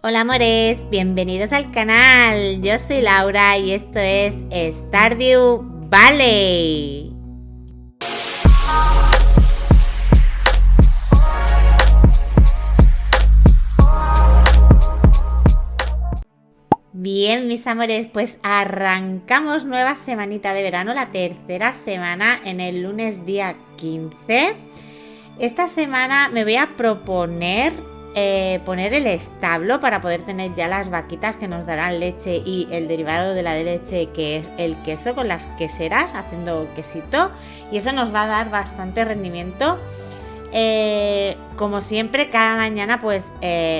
Hola amores, bienvenidos al canal. Yo soy Laura y esto es Stardew Valley. Bien, mis amores, pues arrancamos nueva semanita de verano, la tercera semana en el lunes día 15. Esta semana me voy a proponer poner el establo para poder tener ya las vaquitas que nos darán leche y el derivado de la leche, que es el queso, con las queseras haciendo quesito, y eso nos va a dar bastante rendimiento. Como siempre, cada mañana pues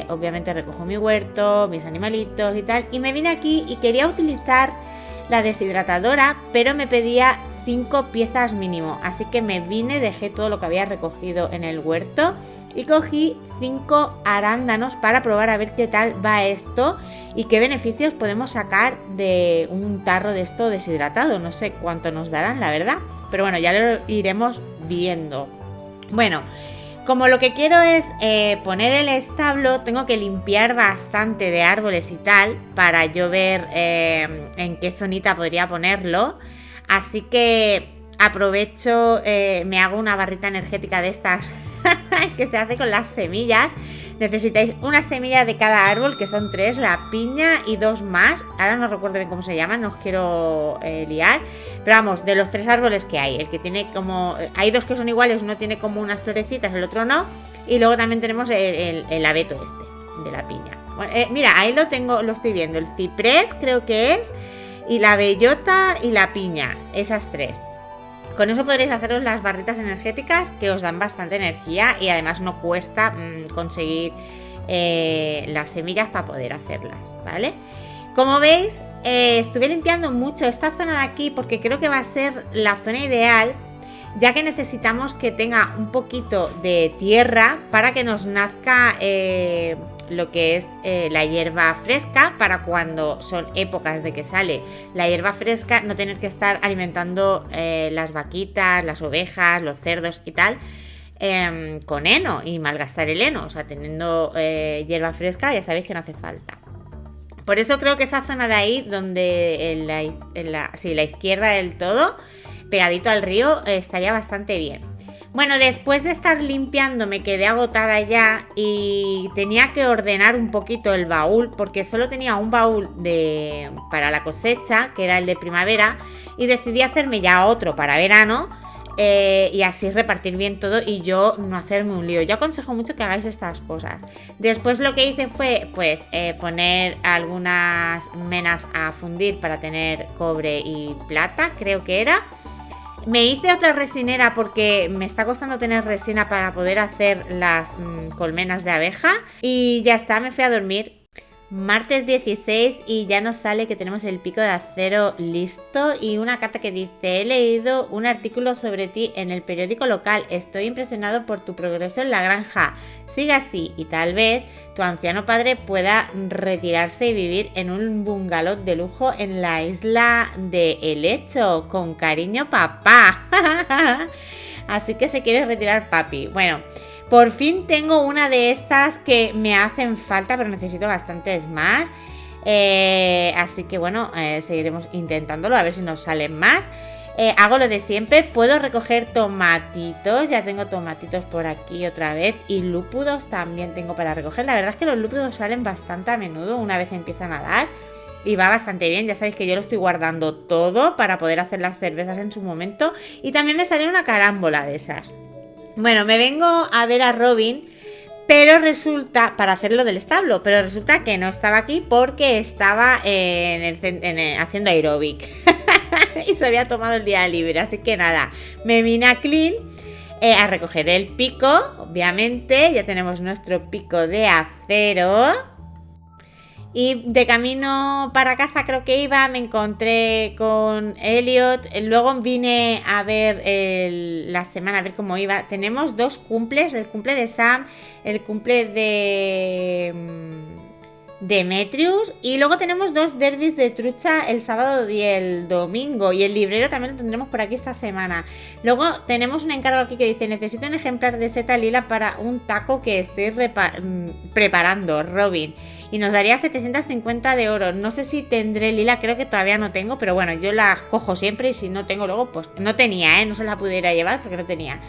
obviamente recojo mi huerto, mis animalitos y tal, y me vine aquí y quería utilizar la deshidratadora, pero me pedía 5 piezas mínimo, así que me vine, dejé todo lo que había recogido en el huerto y cogí 5 arándanos para probar a ver qué tal va esto y qué beneficios podemos sacar de un tarro de esto deshidratado. No sé cuánto nos darán, la verdad, pero bueno, ya lo iremos viendo. Bueno, como lo que quiero es poner el establo, tengo que limpiar bastante de árboles y tal para yo ver en qué zonita podría ponerlo. Así que aprovecho, me hago una barrita energética de estas que se hace con las semillas. Necesitáis una semilla de cada árbol, que son 3, la piña y 2 más. Ahora no recuerdo bien cómo se llaman, no os quiero liar. Pero vamos, de los 3 árboles que hay, el que tiene como... Hay 2 que son iguales, uno tiene como unas florecitas, el otro no. Y luego también tenemos el abeto este, de la piña. Bueno, mira, ahí lo tengo, lo estoy viendo. El ciprés creo que es, y la bellota y la piña, esas 3. Con eso podréis haceros las barritas energéticas que os dan bastante energía y además no cuesta conseguir las semillas para poder hacerlas, ¿vale? Como veis, estuve limpiando mucho esta zona de aquí porque creo que va a ser la zona ideal, ya que necesitamos que tenga un poquito de tierra para que nos nazca lo que es la hierba fresca, para cuando son épocas de que sale la hierba fresca no tener que estar alimentando las vaquitas, las ovejas, los cerdos y tal con heno y malgastar el heno. O sea, teniendo hierba fresca ya sabéis que no hace falta. Por eso creo que esa zona de ahí, donde la izquierda del todo, pegadito al río, estaría bastante bien. Bueno, después de estar limpiando me quedé agotada ya y tenía que ordenar un poquito el baúl, porque solo tenía un baúl para la cosecha, que era el de primavera, y decidí hacerme ya otro para verano y así repartir bien todo y yo no hacerme un lío. Yo aconsejo mucho que hagáis estas cosas. Después lo que hice fue pues poner algunas menas a fundir para tener cobre y plata, creo que era. Me hice otra resinera porque me está costando tener resina para poder hacer las colmenas de abeja. Y ya está, me fui a dormir. Martes 16 y ya nos sale que tenemos el pico de acero listo y una carta que dice: he leído un artículo sobre ti en el periódico local, estoy impresionado por tu progreso en la granja, sigue así y tal vez tu anciano padre pueda retirarse y vivir en un bungalow de lujo en la isla de Helecho, con cariño papá. Así que se quiere retirar papi. Bueno, por fin tengo una de estas que me hacen falta, pero necesito bastantes más. Así que bueno, seguiremos intentándolo, a ver si nos salen más. Hago lo de siempre, puedo recoger tomatitos, ya tengo tomatitos por aquí otra vez, y lúpudos también tengo para recoger. La verdad es que los lúpudos salen bastante a menudo una vez empiezan a dar y va bastante bien. Ya sabéis que yo lo estoy guardando todo para poder hacer las cervezas en su momento, y también me sale una carámbola de esas. Bueno, me vengo a ver a Robin, pero resulta, para hacerlo del establo, pero resulta que no estaba aquí porque estaba haciendo aeróbic y se había tomado el día libre, así que nada, me vine a Clean a recoger el pico, obviamente, ya tenemos nuestro pico de acero. Y de camino para casa, creo que iba, me encontré con Elliot. Luego vine a ver la semana, a ver cómo iba. Tenemos 2 cumples, el cumple de Sam, el cumple Demetrius. Y luego tenemos 2 derbis de trucha el sábado y el domingo. Y el librero también lo tendremos por aquí esta semana. Luego tenemos un encargo aquí que dice: necesito un ejemplar de seta lila para un taco que estoy preparando, Robin. Y nos daría 750 de oro. No sé si tendré lila, creo que todavía no tengo. Pero bueno, yo la cojo siempre y si no tengo luego, pues no tenía, no se la pudiera llevar porque no tenía.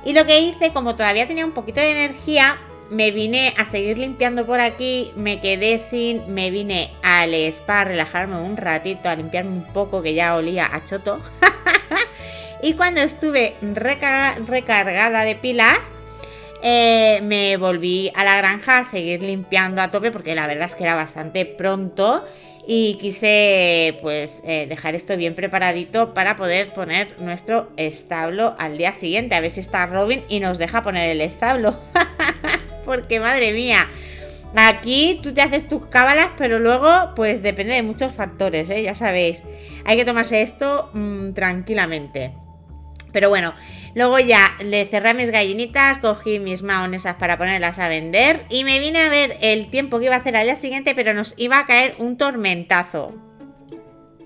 Y lo que hice, como todavía tenía un poquito de energía, me vine a seguir limpiando por aquí, me vine al spa a relajarme un ratito, a limpiarme un poco que ya olía a choto. Y cuando estuve recargada de pilas, me volví a la granja a seguir limpiando a tope porque la verdad es que era bastante pronto. Y quise pues dejar esto bien preparadito para poder poner nuestro establo al día siguiente. A ver si está Robin y nos deja poner el establo. Porque madre mía, aquí tú te haces tus cábalas, pero luego pues depende de muchos factores, ya sabéis. Hay que tomarse esto tranquilamente. Pero bueno, luego ya le cerré a mis gallinitas, cogí mis maonesas para ponerlas a vender y me vine a ver el tiempo que iba a hacer al día siguiente, pero nos iba a caer un tormentazo.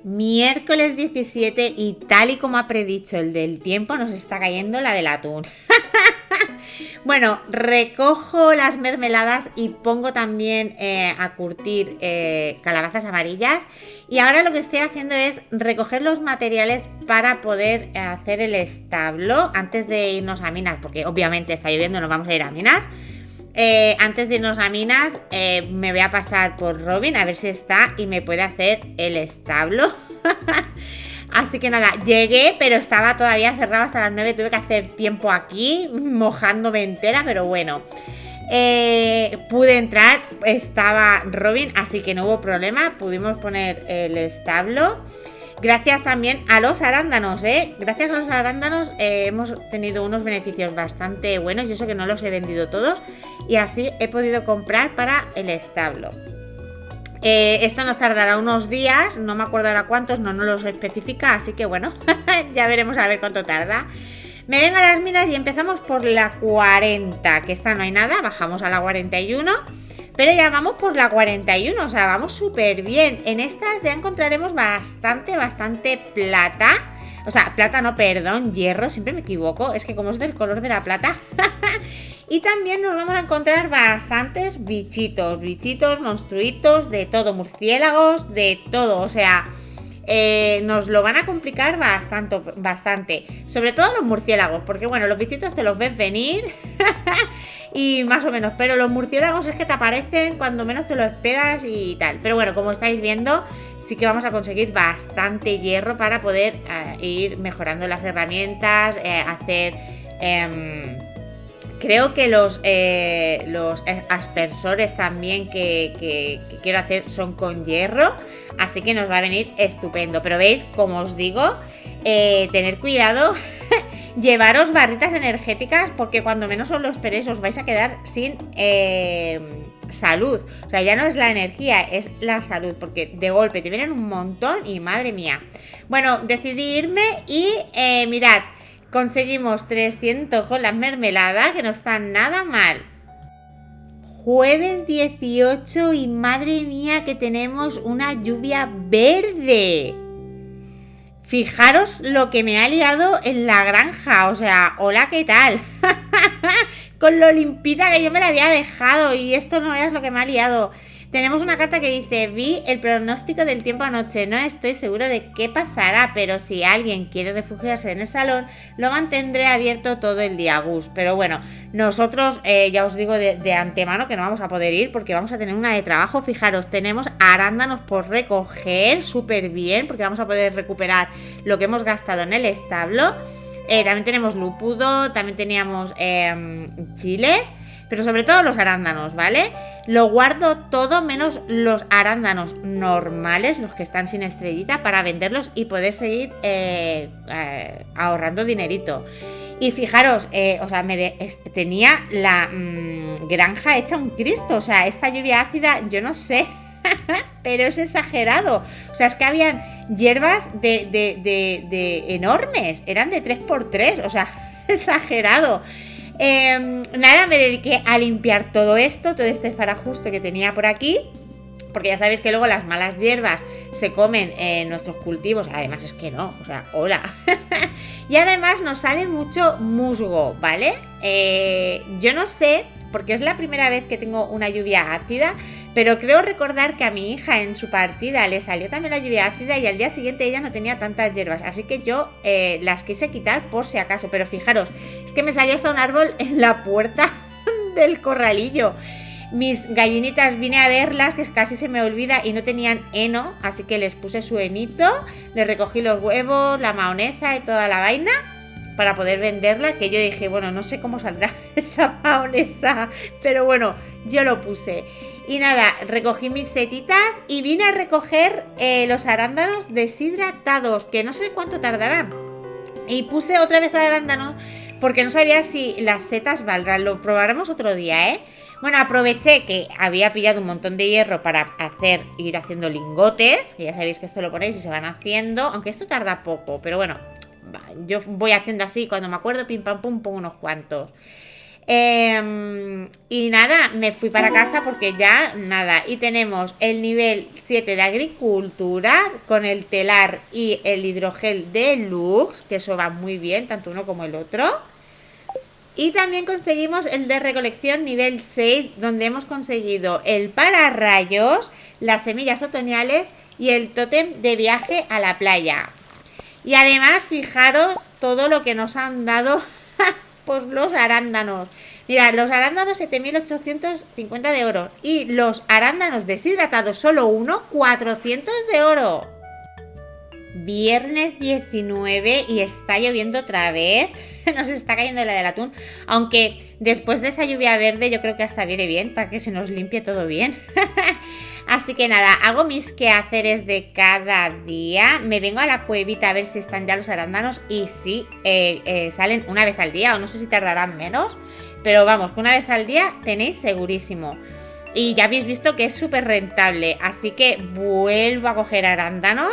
Miércoles 17 y tal y como ha predicho el del tiempo, nos está cayendo la del atún. Bueno, recojo las mermeladas y pongo también a curtir calabazas amarillas. Y ahora lo que estoy haciendo es recoger los materiales para poder hacer el establo antes de irnos a Minas, porque obviamente está lloviendo, nos vamos a ir a Minas. Antes de irnos a Minas me voy a pasar por Robin a ver si está y me puede hacer el establo. Así que nada, llegué, pero estaba todavía cerrado hasta las 9. Tuve que hacer tiempo aquí, mojándome entera, pero bueno. Pude entrar, estaba Robin, así que no hubo problema. Pudimos poner el establo. Gracias también a los arándanos, Gracias a los arándanos hemos tenido unos beneficios bastante buenos. Y eso que no los he vendido todos. Y así he podido comprar para el establo. Esto nos tardará unos días, no me acuerdo ahora cuántos, no nos los especifica, así que bueno, ya veremos a ver cuánto tarda. Me vengo a las minas y empezamos por la 40, que esta no hay nada, bajamos a la 41, pero ya vamos por la 41, o sea, vamos súper bien. En estas ya encontraremos bastante plata. O sea, plata no, perdón, hierro, siempre me equivoco, es que como es del color de la plata. Y también nos vamos a encontrar bastantes bichitos, monstruitos, de todo, murciélagos, de todo, o sea, nos lo van a complicar bastante. Sobre todo los murciélagos, porque bueno, los bichitos te los ves venir y más o menos, pero los murciélagos es que te aparecen cuando menos te lo esperas y tal. Pero bueno, como estáis viendo, sí que vamos a conseguir bastante hierro para poder ir mejorando las herramientas, hacer... creo que los aspersores también que quiero hacer son con hierro, así que nos va a venir estupendo. Pero veis, como os digo, tener cuidado, llevaros barritas energéticas, porque cuando menos os lo esperéis os vais a quedar sin salud. O sea, ya no es la energía, es la salud, porque de golpe te vienen un montón y madre mía. Bueno, decidí irme y mirad, conseguimos 300 con las mermeladas, que no están nada mal. Jueves 18 y madre mía que tenemos una lluvia verde. Fijaros lo que me ha liado en la granja, o sea, hola, ¿qué tal? Con lo limpita que yo me la había dejado y esto no veas lo que me ha liado. Tenemos una carta que dice: vi el pronóstico del tiempo anoche, no estoy seguro de qué pasará, pero si alguien quiere refugiarse en el salón, lo mantendré abierto todo el día, Gus. Pero bueno, nosotros ya os digo de antemano que no vamos a poder ir porque vamos a tener una de trabajo. Fijaros, tenemos arándanos por recoger, súper bien, porque vamos a poder recuperar lo que hemos gastado en el establo. También tenemos lupudo, también teníamos chiles, pero sobre todo los arándanos, ¿vale? Lo guardo todo menos los arándanos normales, los que están sin estrellita, para venderlos y poder seguir ahorrando dinerito. Y fijaros, o sea, tenía la granja hecha un Cristo, o sea, esta lluvia ácida, yo no sé, pero es exagerado. O sea, es que habían hierbas de enormes, eran de 3x3, o sea, exagerado. Nada, me dediqué a limpiar todo esto, todo este farajusto que tenía por aquí. porque ya sabéis que luego las malas hierbas se comen en nuestros cultivos. Además es que no, o sea, hola. Y además nos sale mucho musgo, ¿vale? Yo no sé, porque es la primera vez que tengo una lluvia ácida, pero creo recordar que a mi hija en su partida le salió también la lluvia ácida y al día siguiente ella no tenía tantas hierbas, así que yo las quise quitar por si acaso. Pero fijaros, es que me salió hasta un árbol en la puerta del corralillo. Mis gallinitas vine a verlas, que casi se me olvida, y no tenían heno, así que les puse su henito, les recogí los huevos, la mahonesa y toda la vaina para poder venderla, que yo dije, bueno, no sé cómo saldrá esa mahonesa, pero bueno, yo lo puse. Y nada, recogí mis setitas y vine a recoger los arándanos deshidratados, que no sé cuánto tardarán. Y puse otra vez arándanos porque no sabía si las setas valdrán. Lo probaremos otro día, ¿eh? Bueno, aproveché que había pillado un montón de hierro para ir haciendo lingotes, que ya sabéis que esto lo ponéis y se van haciendo, aunque esto tarda poco, pero bueno, yo voy haciendo así, cuando me acuerdo, pim pam pum, pongo unos cuantos. Y nada, me fui para casa porque ya nada. Y tenemos el nivel 7 de agricultura con el telar y el hidrogel deluxe, que eso va muy bien, tanto uno como el otro. Y también conseguimos el de recolección nivel 6, donde hemos conseguido el pararrayos, las semillas otoñales y el tótem de viaje a la playa. Y además, fijaros todo lo que nos han dado por los arándanos. Mirad, los arándanos 7.850 de oro. Y los arándanos deshidratados, solo uno, 400 de oro. Viernes 19 y está lloviendo otra vez. Nos está cayendo la del atún. Aunque después de esa lluvia verde yo creo que hasta viene bien para que se nos limpie todo bien. Así que nada, hago mis quehaceres de cada día. Me vengo a la cuevita a ver si están ya los arándanos. Y sí, salen una vez al día. O no sé si tardarán menos. Pero vamos, que una vez al día tenéis segurísimo. Y ya habéis visto que es súper rentable. Así que vuelvo a coger arándanos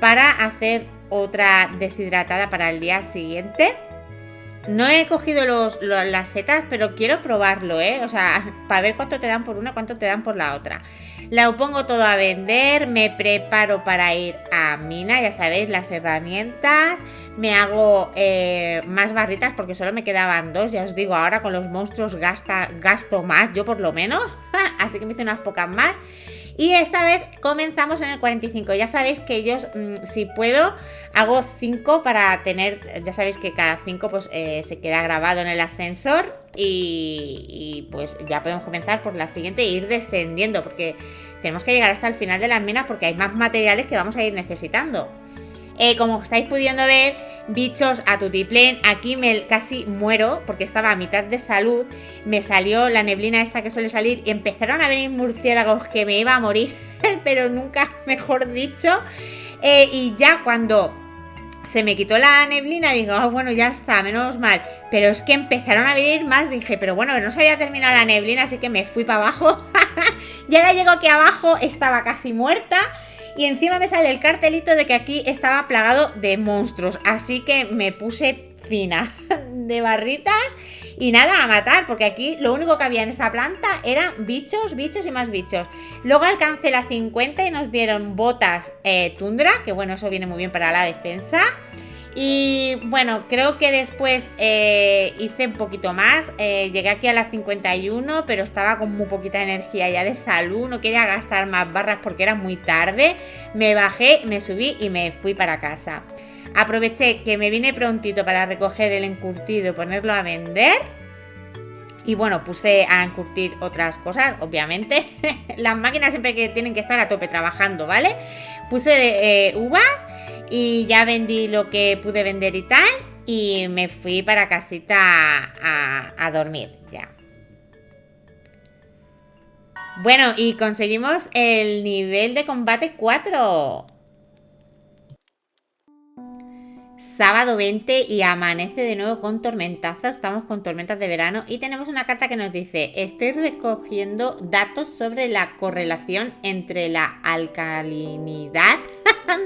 para hacer otra deshidratada para el día siguiente. No he cogido las setas, pero quiero probarlo, ¿eh? O sea, para ver cuánto te dan por una, cuánto te dan por la otra. La pongo todo a vender, me preparo para ir a mina, ya sabéis, las herramientas. Me hago más barritas porque solo me quedaban 2, ya os digo, ahora con los monstruos gasto más, yo por lo menos. Así que me hice unas pocas más. Y esta vez comenzamos en el 45. Ya sabéis que yo, si puedo, hago 5 para tener... Ya sabéis que cada 5 pues, se queda grabado en el ascensor. Y pues ya podemos comenzar por la siguiente e ir descendiendo. Porque tenemos que llegar hasta el final de las minas porque hay más materiales que vamos a ir necesitando. Como estáis pudiendo ver, bichos a tutiplén. Aquí me casi muero porque estaba a mitad de salud. Me salió la neblina esta que suele salir y empezaron a venir murciélagos que me iba a morir, pero nunca mejor dicho. Y ya cuando se me quitó la neblina, digo, bueno, ya está, menos mal. Pero es que empezaron a venir más, dije, pero bueno, no se había terminado la neblina, así que me fui para abajo. Y ahora llego aquí abajo, estaba casi muerta. Y encima me sale el cartelito de que aquí estaba plagado de monstruos. Así que me puse fina de barritas y nada, a matar. Porque aquí lo único que había en esta planta eran bichos, bichos y más bichos. Luego alcancé la 50 y nos dieron botas tundra. Que bueno, eso viene muy bien para la defensa. Y bueno, creo que después hice un poquito más. Llegué aquí a las 51, pero estaba con muy poquita energía ya de salud. No quería gastar más barras porque era muy tarde. Me bajé, me subí y me fui para casa. Aproveché que me vine prontito para recoger el encurtido y ponerlo a vender. Y bueno, puse a encurtir otras cosas, obviamente. Las máquinas siempre que tienen que estar a tope trabajando, ¿vale? Puse uvas. Y ya vendí lo que pude vender y tal. Y me fui para casita a dormir ya. Bueno, y conseguimos el nivel de combate 4. Sábado 20 y amanece de nuevo con tormentazo. Estamos con tormentas de verano. Y tenemos una carta que nos dice: estoy recogiendo datos sobre la correlación entre la alcalinidad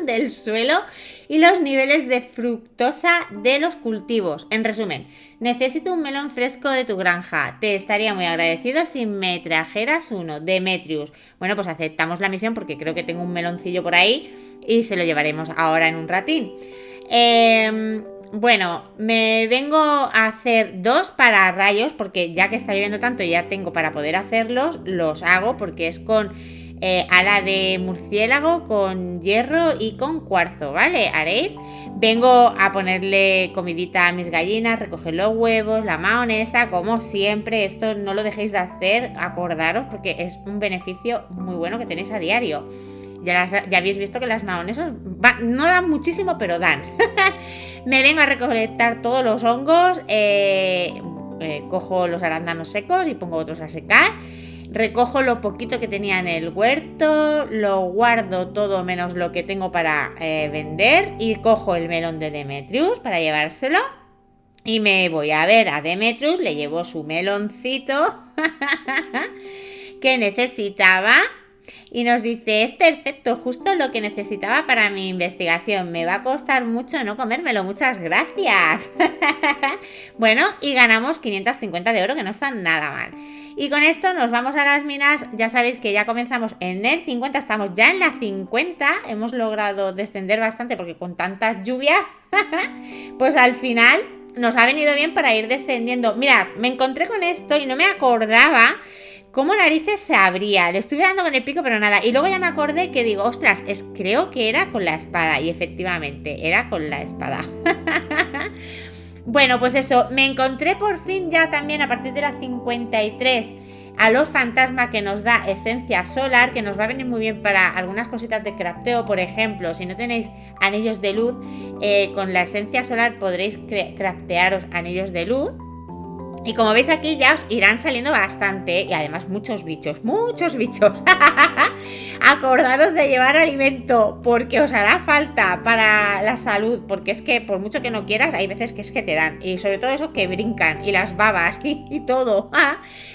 del suelo y los niveles de fructosa de los cultivos. En resumen, necesito un melón fresco de tu granja. Te estaría muy agradecido si me trajeras uno, Demetrius. Bueno, pues aceptamos la misión porque creo que tengo un meloncillo por ahí y se lo llevaremos ahora en un ratín. Bueno, me vengo a hacer 2 pararrayos porque ya que está lloviendo tanto y ya tengo para poder hacerlos, los hago porque es con ala de murciélago, con hierro y con cuarzo, ¿vale? Haréis. Vengo a ponerle comidita a mis gallinas, recoger los huevos, la mahonesa, como siempre. Esto no lo dejéis de hacer, acordaros, porque es un beneficio muy bueno que tenéis a diario. Ya habéis visto que las mahonesas no dan muchísimo, pero dan. Me vengo a recolectar todos los hongos, cojo los arándanos secos y pongo otros a secar. Recojo lo poquito que tenía en el huerto, lo guardo todo menos lo que tengo para vender y cojo el melón de Demetrius para llevárselo. Y me voy a ver a Demetrius, le llevo su meloncito que necesitaba. Y nos dice, es perfecto, justo lo que necesitaba para mi investigación. Me va a costar mucho no comérmelo, muchas gracias. Bueno, y ganamos 550 de oro, que no está nada mal. Y con esto nos vamos a las minas. Ya sabéis que ya comenzamos en el 50, estamos ya en la 50. Hemos logrado descender bastante porque con tantas lluvias, pues al final nos ha venido bien para ir descendiendo. Mirad, me encontré con esto y no me acordaba cómo narices se abría. Le estuve dando con el pico, pero nada. Y luego ya me acordé que digo, ostras, creo que era con la espada. Y efectivamente, era con la espada. Bueno, pues eso, me encontré por fin ya también a partir de la 53 a los fantasmas que nos da esencia solar, que nos va a venir muy bien para algunas cositas de crafteo. Por ejemplo, si no tenéis anillos de luz, con la esencia solar podréis craftearos anillos de luz. Y como veis aquí ya os irán saliendo bastante. Y además muchos bichos. Acordaros de llevar alimento, porque os hará falta para la salud. Porque es que por mucho que no quieras, hay veces que es que te dan. Y sobre todo eso que brincan. Y las babas y todo.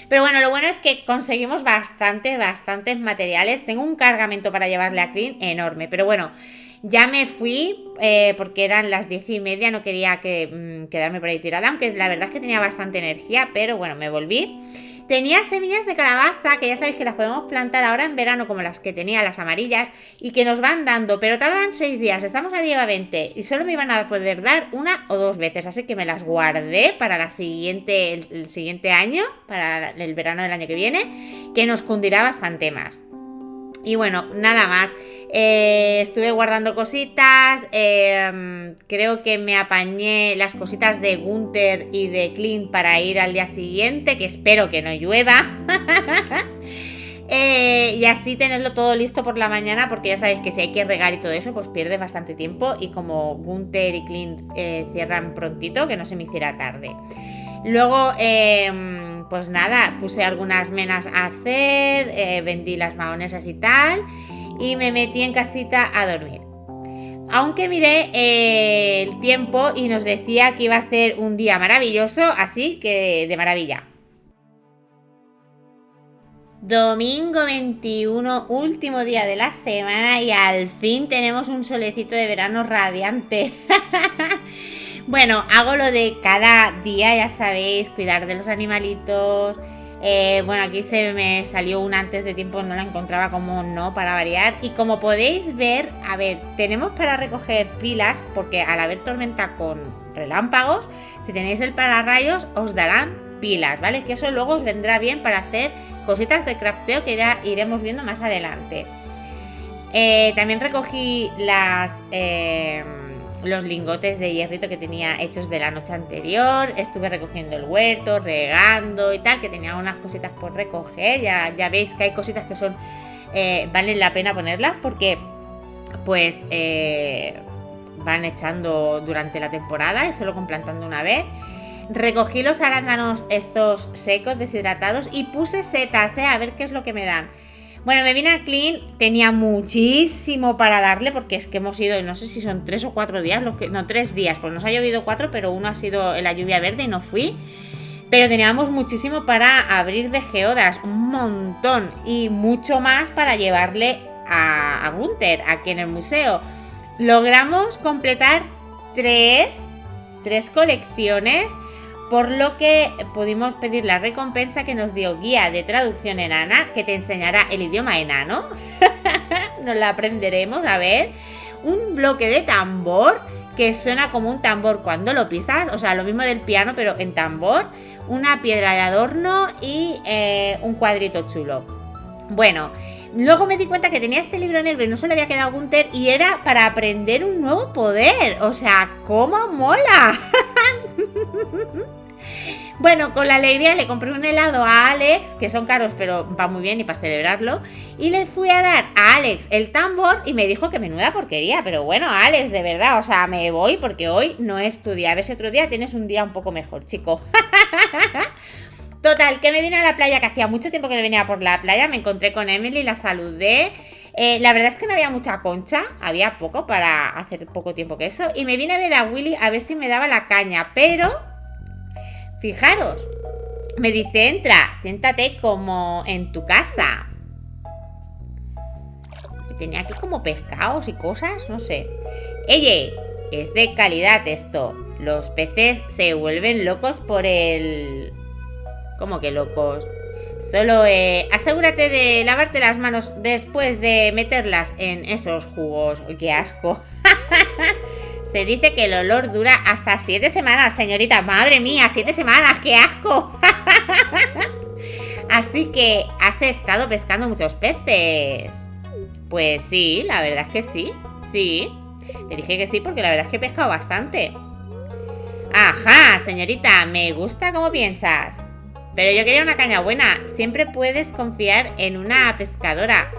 Pero bueno, lo bueno es que conseguimos bastantes materiales. Tengo un cargamento para llevarle a Clean enorme. Pero bueno, ya me fui porque eran las 10:30, no quería quedarme por ahí tirada, aunque la verdad es que tenía bastante energía, pero bueno, me volví. Tenía semillas de calabaza, que ya sabéis que las podemos plantar ahora en verano, como las que tenía, las amarillas, y que nos van dando, pero tardan 6 días, estamos a día 20, y solo me iban a poder dar 1 o 2 veces, así que me las guardé para el siguiente año, para el verano del año que viene, que nos cundirá bastante más. Y bueno, nada más. Estuve guardando cositas. Creo que me apañé las cositas de Gunther y de Clint para ir al día siguiente, que espero que no llueva. Y así tenerlo todo listo por la mañana, porque ya sabéis que si hay que regar y todo eso, pues pierde bastante tiempo. Y como Gunther y Clint cierran prontito, que no se me hiciera tarde. Luego, pues nada, puse algunas menas a hacer, vendí las mahonesas y tal, y me metí en casita a dormir. Aunque miré el tiempo y nos decía que iba a hacer un día maravilloso, así que de maravilla. Domingo 21, último día de la semana, y al fin tenemos un solecito de verano radiante. Bueno, hago lo de cada día, ya sabéis, cuidar de los animalitos. Bueno, aquí se me salió una antes de tiempo, no la encontraba, como no, para variar. Y como podéis ver, a ver, tenemos para recoger pilas, porque al haber tormenta con relámpagos, si tenéis el pararrayos, os darán pilas, ¿vale? Que eso luego os vendrá bien para hacer cositas de crafteo que ya iremos viendo más adelante. También recogí los lingotes de hierrito que tenía hechos de la noche anterior. Estuve recogiendo el huerto, regando y tal, que tenía unas cositas por recoger. Ya veis que hay cositas que son valen la pena ponerlas, porque pues van echando durante la temporada, y solo con plantando una vez. Recogí los arándanos estos secos, deshidratados, y puse setas, a ver qué es lo que me dan. Bueno, me vine a Clean, tenía muchísimo para darle, porque es que hemos ido, no sé si son 3 o 4 días, 3 días, pues nos ha llovido 4, pero uno ha sido la lluvia verde y no fui. Pero teníamos muchísimo para abrir de geodas, un montón, y mucho más para llevarle a Gunther aquí en el museo. logramos completar tres colecciones, por lo que pudimos pedir la recompensa que nos dio Guía de Traducción Enana, que te enseñará el idioma enano. Nos la aprenderemos, a ver. Un bloque de tambor, que suena como un tambor cuando lo pisas, o sea, lo mismo del piano, pero en tambor. Una piedra de adorno y un cuadrito chulo. Bueno, luego me di cuenta que tenía este libro negro y no se le había quedado Gunther, y era para aprender un nuevo poder. O sea, ¡cómo mola! Bueno, con la alegría le compré un helado a Alex, que son caros, pero va muy bien y para celebrarlo. Y le fui a dar a Alex el tambor y me dijo que menuda porquería. Pero bueno, Alex, de verdad, o sea, me voy porque hoy no es tu día. A ver si otro día tienes un día un poco mejor, chico. Total, que me vine a la playa, que hacía mucho tiempo que no venía por la playa. Me encontré con Emily, la saludé. La verdad es que no había mucha concha, había poco para hacer poco tiempo que eso. Y me vine a ver a Willy a ver si me daba la caña, pero... fijaros, me dice, entra, siéntate como en tu casa. Tenía aquí como pescados y cosas, no sé. Oye, es de calidad esto. Los peces se vuelven locos por el... ¿Cómo que locos? Solo asegúrate de lavarte las manos después de meterlas en esos jugos. ¡Qué asco! Se dice que el olor dura hasta 7 semanas, señorita. ¡Madre mía! 7 semanas, ¡qué asco! Así que, ¿has estado pescando muchos peces? Pues sí, la verdad es que sí. Sí. Le dije que sí porque la verdad es que he pescado bastante. Ajá, señorita, me gusta cómo piensas. Pero yo quería una caña buena. Siempre puedes confiar en una pescadora.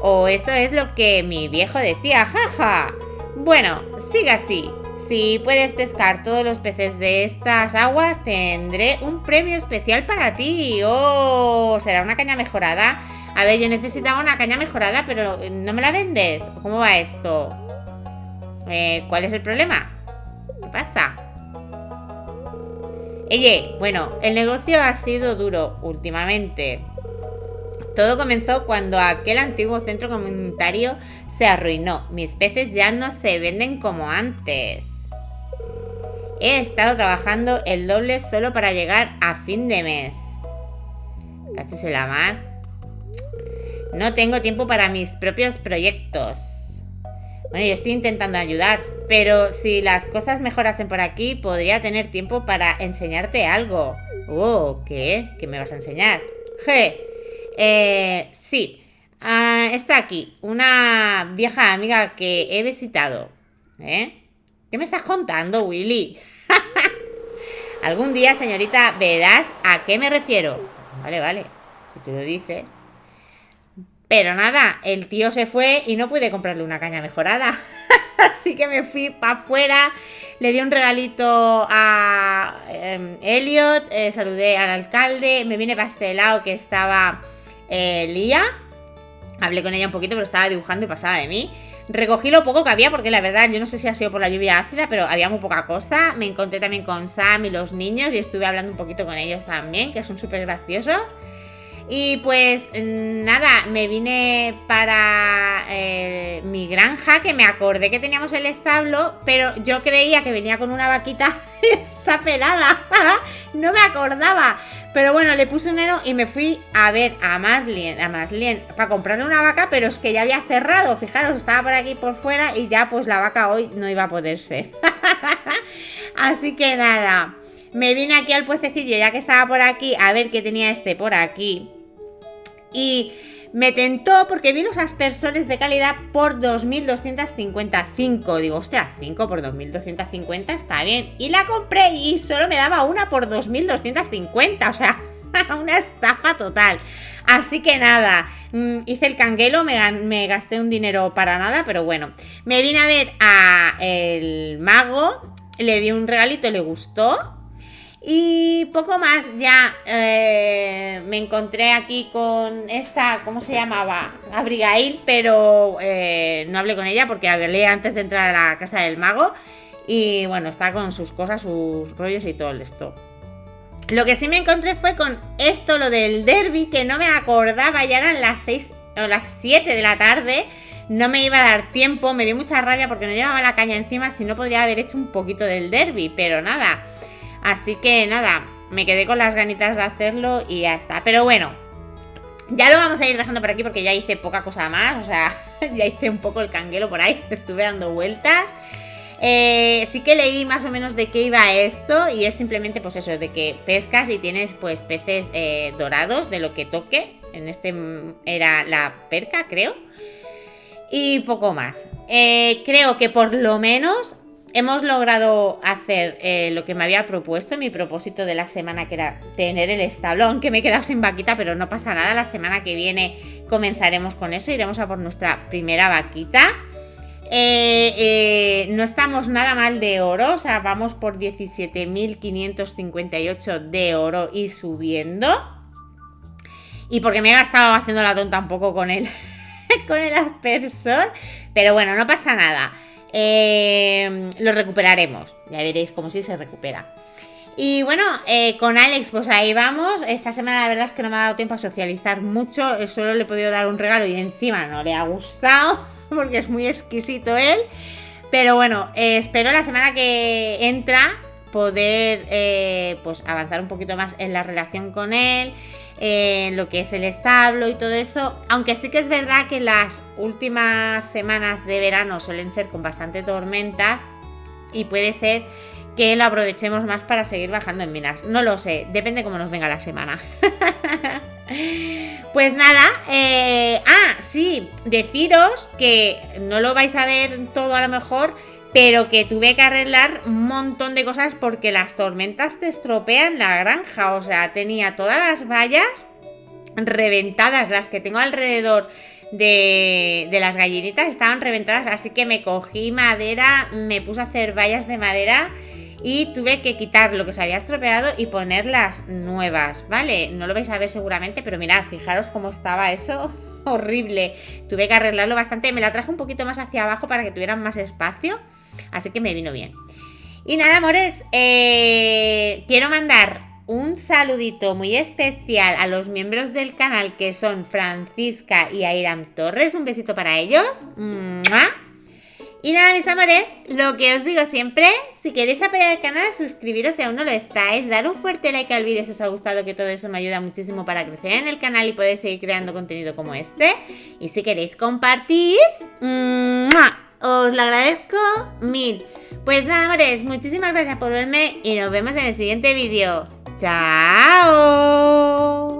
O eso es lo que mi viejo decía, jaja. Bueno, sigue así. Si puedes pescar todos los peces de estas aguas, tendré un premio especial para ti. Oh, será una caña mejorada. A ver, yo necesitaba una caña mejorada, pero ¿no me la vendes? ¿Cómo va esto? ¿Cuál es el problema? ¿Qué pasa? Oye, bueno, el negocio ha sido duro últimamente. Todo comenzó cuando aquel antiguo centro comunitario se arruinó. Mis peces ya no se venden como antes. He estado trabajando el doble solo para llegar a fin de mes. Cáchese la mar. No tengo tiempo para mis propios proyectos. Bueno, yo estoy intentando ayudar, pero si las cosas mejorasen por aquí, podría tener tiempo para enseñarte algo. Oh, ¿qué? ¿Qué me vas a enseñar? Sí. Está aquí, una vieja amiga que he visitado. ¿Qué me estás contando, Willy? Algún día, señorita, verás a qué me refiero. Vale, si tú lo dices. Pero nada, el tío se fue y no pude comprarle una caña mejorada. Así que me fui para afuera, le di un regalito a Elliot, saludé al alcalde, me vine para este lado que estaba Lía. Hablé con ella un poquito, pero estaba dibujando y pasaba de mí. Recogí lo poco que había, porque la verdad, yo no sé si ha sido por la lluvia ácida, pero había muy poca cosa. Me encontré también con Sam y los niños y estuve hablando un poquito con ellos también, que son súper graciosos. Y pues nada, me vine para mi granja, que me acordé que teníamos el establo, pero yo creía que venía con una vaquita y está pelada. No me acordaba. Pero bueno, le puse un eno y me fui a ver a Marlene para comprarle una vaca, pero es que ya había cerrado. Fijaros, estaba por aquí por fuera y ya pues la vaca hoy no iba a poder ser. Así que nada, me vine aquí al puestecillo ya que estaba por aquí a ver qué tenía este por aquí. Y me tentó porque vi los aspersores de calidad por 2.255. Digo, hostia, 5 por 2.250 está bien. Y la compré y solo me daba una por 2.250. O sea, una estafa total. Así que nada, hice el canguelo, me gasté un dinero para nada, pero bueno. Me vine a ver a el mago, le di un regalito, le gustó. Y poco más, ya me encontré aquí con esta, ¿cómo se llamaba? Abigail, pero no hablé con ella porque hablé antes de entrar a la casa del mago. Y bueno, está con sus cosas, sus rollos y todo esto. Lo que sí me encontré fue con esto, lo del derbi, que no me acordaba, ya eran las 6 o las 7 de la tarde. no me iba a dar tiempo, me dio mucha rabia porque no llevaba la caña encima, si no podría haber hecho un poquito del derby, pero nada. Así que nada, me quedé con las ganitas de hacerlo y ya está. Pero bueno, ya lo vamos a ir dejando por aquí porque ya hice poca cosa más, o sea, ya hice un poco el canguelo por ahí, estuve dando vueltas. Sí que leí más o menos de qué iba esto y es simplemente pues eso, de que pescas y tienes pues peces dorados de lo que toque. En este era la perca, creo. Y poco más. Creo que por lo menos hemos logrado hacer lo que me había propuesto, mi propósito de la semana, que era tener el establo, aunque me he quedado sin vaquita, pero no pasa nada. La semana que viene comenzaremos con eso, iremos a por nuestra primera vaquita. No estamos nada mal de oro, o sea, vamos por 17.558 de oro y subiendo. Y porque me he gastado haciendo la tonta un poco con el aspersor, pero bueno, no pasa nada. Lo recuperaremos, ya veréis cómo sí se recupera. Y bueno, con Alex pues ahí vamos. Esta semana la verdad es que no me ha dado tiempo a socializar mucho, solo le he podido dar un regalo y encima no le ha gustado porque es muy exquisito él. Pero bueno, espero la semana que entra poder pues avanzar un poquito más en la relación con él, lo que es el establo y todo eso, aunque sí que es verdad que las últimas semanas de verano suelen ser con bastante tormentas y puede ser que lo aprovechemos más para seguir bajando en minas, no lo sé, depende cómo nos venga la semana. Pues nada, sí, deciros que no lo vais a ver todo a lo mejor, pero que tuve que arreglar un montón de cosas porque las tormentas te estropean la granja. O sea, tenía todas las vallas reventadas, las que tengo alrededor de las gallinitas estaban reventadas, así que me cogí madera, me puse a hacer vallas de madera y tuve que quitar lo que se había estropeado y poner las nuevas, ¿vale? No lo vais a ver seguramente, pero mirad, fijaros cómo estaba eso. Horrible, tuve que arreglarlo bastante, me la traje un poquito más hacia abajo para que tuvieran más espacio, así que me vino bien. Y nada, amores, quiero mandar un saludito muy especial a los miembros del canal que son Francisca y Airam Torres, un besito para ellos. ¡Mua! Y nada, mis amores, lo que os digo siempre, si queréis apoyar el canal, suscribiros si aún no lo estáis, dar un fuerte like al vídeo si os ha gustado, que todo eso me ayuda muchísimo para crecer en el canal y poder seguir creando contenido como este. Y si queréis compartir, ¡mua!, os lo agradezco mil. Pues nada, amores, muchísimas gracias por verme y nos vemos en el siguiente vídeo. ¡Chao!